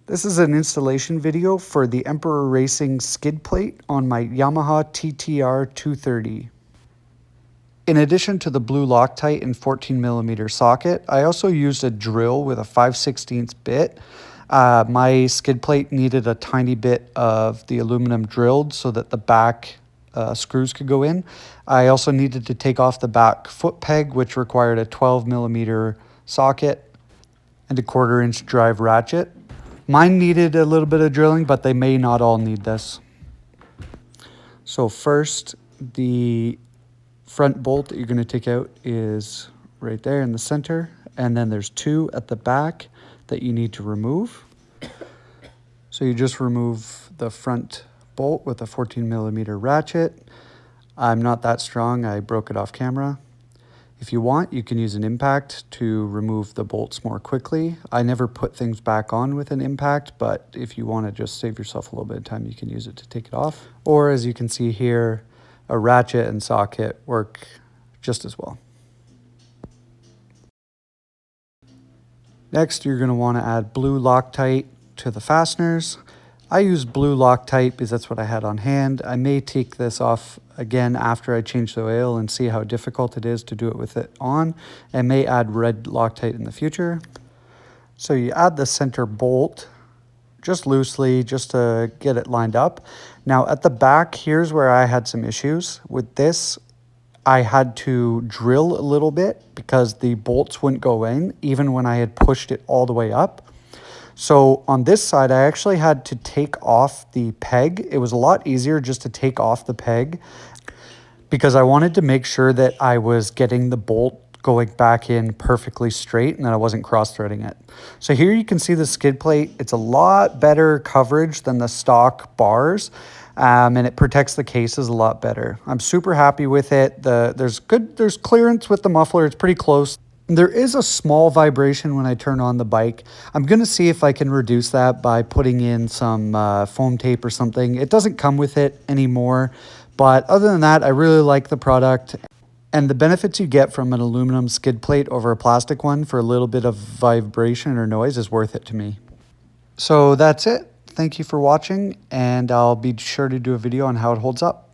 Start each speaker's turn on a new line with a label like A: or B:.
A: This is an installation video for the Emperor Racing skid plate on my Yamaha TTR230. In addition to the blue Loctite and 14mm socket, I also used a drill with a 5/16 bit. My skid plate needed a tiny bit of the aluminum drilled so that the back screws could go in. I also needed to take off the back foot peg, which required a 12mm socket and a 1/4-inch drive ratchet. Mine needed a little bit of drilling, but they may not all need this. So first, the front bolt that you're going to take out is right there in the center, and then there's 2 at the back that you need to remove. So you just remove the front bolt with a 14mm ratchet. I'm not that strong, I broke it off camera. If you want, you can use an impact to remove the bolts more quickly. I never put things back on with an impact, but if you want to just save yourself a little bit of time, you can use it to take it off. Or as you can see here, a ratchet and socket work just as well. Next, you're going to want to add blue Loctite to the fasteners. I use blue Loctite because that's what I had on hand. I may take this off again after I change the oil and see how difficult it is to do it with it on. I may add red Loctite in the future. So you add the center bolt just loosely, just to get it lined up. Now at the back, here's where I had some issues. With this, I had to drill a little bit because the bolts wouldn't go in, even when I had pushed it all the way up. So on this side, I actually had to take off the peg. It was a lot easier just to take off the peg because I wanted to make sure that I was getting the bolt going back in perfectly straight and that I wasn't cross-threading it. So here you can see the skid plate. It's a lot better coverage than the stock bars, and it protects the cases a lot better. I'm super happy with it. There's clearance with the muffler. It's pretty close. There is a small vibration when I turn on the bike. I'm going to see if I can reduce that by putting in some foam tape or something. It doesn't come with it anymore, but other than that, I really like the product. And the benefits you get from an aluminum skid plate over a plastic one for a little bit of vibration or noise is worth it to me. So that's it. Thank you for watching, and I'll be sure to do a video on how it holds up.